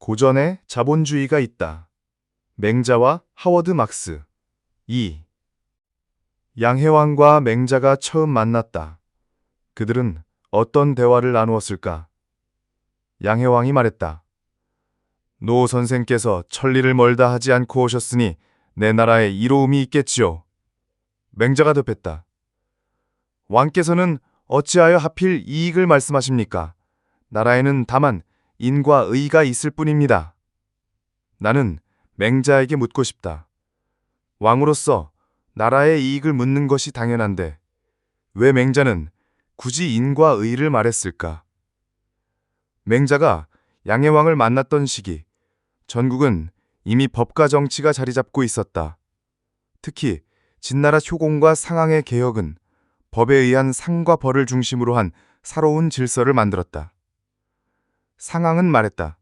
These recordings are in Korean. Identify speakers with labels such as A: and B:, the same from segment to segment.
A: 고전에 자본주의가 있다. 맹자와 하워드 막스. 2. 양해왕과 맹자가 처음 만났다. 그들은 어떤 대화를 나누었을까? 양해왕이 말했다. 노 선생께서 천리를 멀다 하지 않고 오셨으니 내 나라에 이로움이 있겠지요. 맹자가 답했다. 왕께서는 어찌하여 하필 이익을 말씀하십니까? 나라에는 다만 인과 의가 있을 뿐입니다. 나는 맹자에게 묻고 싶다. 왕으로서 나라의 이익을 묻는 것이 당연한데 왜 맹자는 굳이 인과 의를 말했을까? 맹자가 양해왕을 만났던 시기, 전국은 이미 법과 정치가 자리 잡고 있었다. 특히 진나라 효공과 상항의 개혁은 법에 의한 상과 벌을 중심으로 한 사로운 질서를 만들었다. 상항은 말했다.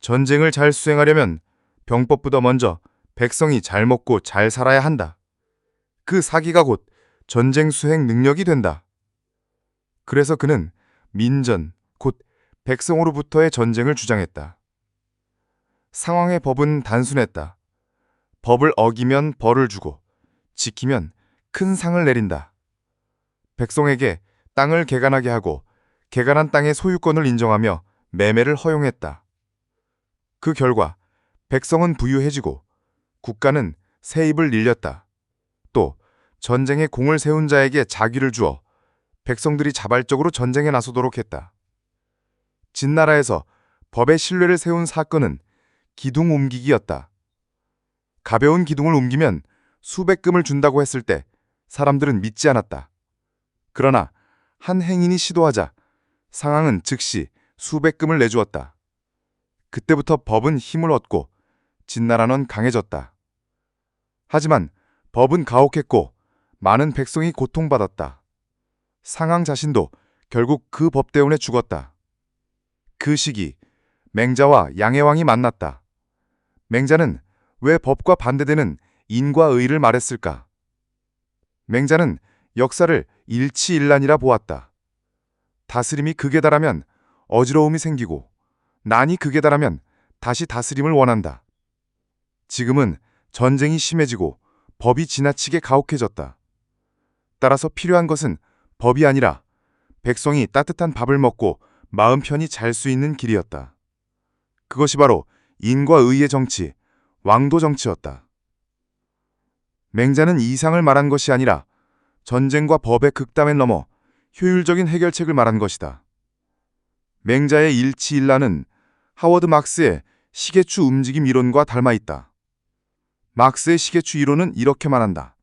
A: 전쟁을 잘 수행하려면 병법보다 먼저 백성이 잘 먹고 잘 살아야 한다. 그 사기가 곧 전쟁 수행 능력이 된다. 그래서 그는 민전, 곧 백성으로부터의 전쟁을 주장했다. 상황의 법은 단순했다. 법을 어기면 벌을 주고 지키면 큰 상을 내린다. 백성에게 땅을 개간하게 하고 개간한 땅의 소유권을 인정하며 매매를 허용했다. 그 결과 백성은 부유해지고 국가는 세입을 늘렸다. 또 전쟁에 공을 세운 자에게 자귀를 주어 백성들이 자발적으로 전쟁에 나서도록 했다. 진나라에서 법의 신뢰를 세운 사건은 기둥 옮기기였다. 가벼운 기둥을 옮기면 수백 금을 준다고 했을 때 사람들은 믿지 않았다. 그러나 한 행인이 시도하자 상항은 즉시 수백 금을 내주었다. 그때부터 법은 힘을 얻고 진나라는 강해졌다. 하지만 법은 가혹했고 많은 백성이 고통받았다. 상항 자신도 결국 그 법 때문에 죽었다. 그 시기 맹자와 양해왕이 만났다. 맹자는 왜 법과 반대되는 인과 의를 말했을까? 맹자는 역사를 일치일난이라 보았다. 다스림이 극에 달하면 어지러움이 생기고 난이 극에 달하면 다시 다스림을 원한다. 지금은 전쟁이 심해지고 법이 지나치게 가혹해졌다. 따라서 필요한 것은 법이 아니라 백성이 따뜻한 밥을 먹고 마음 편히 잘 수 있는 길이었다. 그것이 바로 인과 의의 정치, 왕도 정치였다. 맹자는 이상을 말한 것이 아니라 전쟁과 법의 극담에 넘어 효율적인 해결책을 말한 것이다. 맹자의 일치일난은 하워드 막스의 시계추 움직임 이론과 닮아 있다. 막스의 시계추 이론은 이렇게 말한다.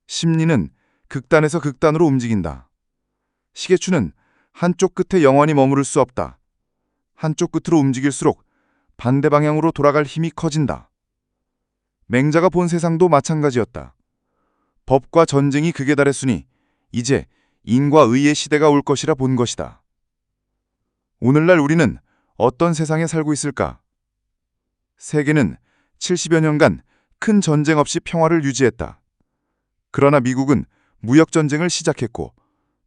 A: 심리는 극단에서 극단으로 움직인다. 시계추는 한쪽 끝에 영원히 머무를 수 없다. 한쪽 끝으로 움직일수록 반대 방향으로 돌아갈 힘이 커진다. 맹자가 본 세상도 마찬가지였다. 법과 전쟁이 극에 달했으니 이제 인과 의의 시대가 올 것이라 본 것이다. 오늘날 우리는 어떤 세상에 살고 있을까? 세계는 70여 년간 큰 전쟁 없이 평화를 유지했다. 그러나 미국은 무역전쟁을 시작했고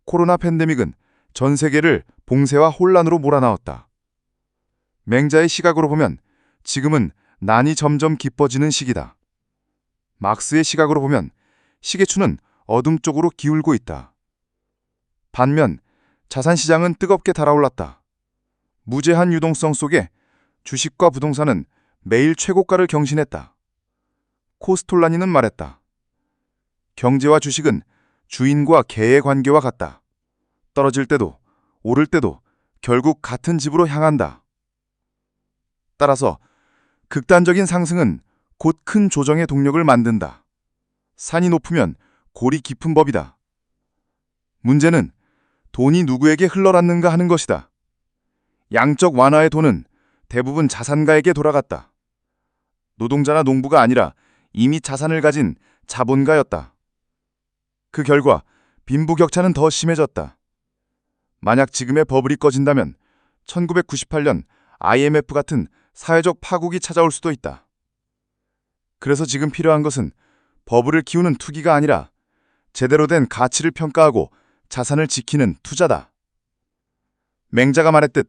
A: 코로나 팬데믹은 전 세계를 봉쇄와 혼란으로 몰아넣었다. 맹자의 시각으로 보면 지금은 난이 점점 깊어지는 시기다. 막스의 시각으로 보면 시계추는 어둠 쪽으로 기울고 있다. 반면 자산시장은 뜨겁게 달아올랐다. 무제한 유동성 속에 주식과 부동산은 매일 최고가를 경신했다. 코스톨라니는 말했다. 경제와 주식은 주인과 개의 관계와 같다. 떨어질 때도 오를 때도 결국 같은 집으로 향한다. 따라서 극단적인 상승은 곧 큰 조정의 동력을 만든다. 산이 높으면 골이 깊은 법이다. 문제는 돈이 누구에게 흘러갔는가 하는 것이다. 양적 완화의 돈은 대부분 자산가에게 돌아갔다. 노동자나 농부가 아니라 이미 자산을 가진 자본가였다. 그 결과 빈부격차는 더 심해졌다. 만약 지금의 버블이 꺼진다면 1998년 IMF 같은 사회적 파국이 찾아올 수도 있다. 그래서 지금 필요한 것은 버블을 키우는 투기가 아니라 제대로 된 가치를 평가하고 자산을 지키는 투자다. 맹자가 말했듯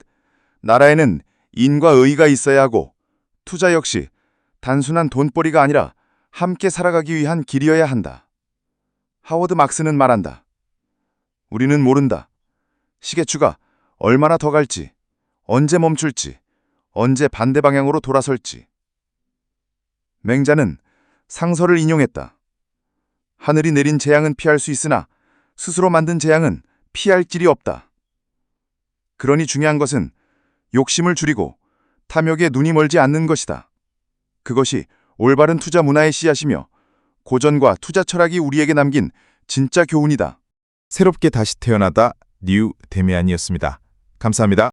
A: 나라에는 인과 의가 있어야 하고 투자 역시 단순한 돈벌이가 아니라 함께 살아가기 위한 길이어야 한다. 하워드 막스는 말한다. 우리는 모른다. 시계추가 얼마나 더 갈지, 언제 멈출지, 언제 반대 방향으로 돌아설지. 맹자는 상서를 인용했다. 하늘이 내린 재앙은 피할 수 있으나 스스로 만든 재앙은 피할 길이 없다. 그러니 중요한 것은 욕심을 줄이고 탐욕에 눈이 멀지 않는 것이다. 그것이 올바른 투자 문화의 씨앗이며 고전과 투자 철학이 우리에게 남긴 진짜 교훈이다.
B: 새롭게 다시 태어나다 뉴 데미안이었습니다. 감사합니다.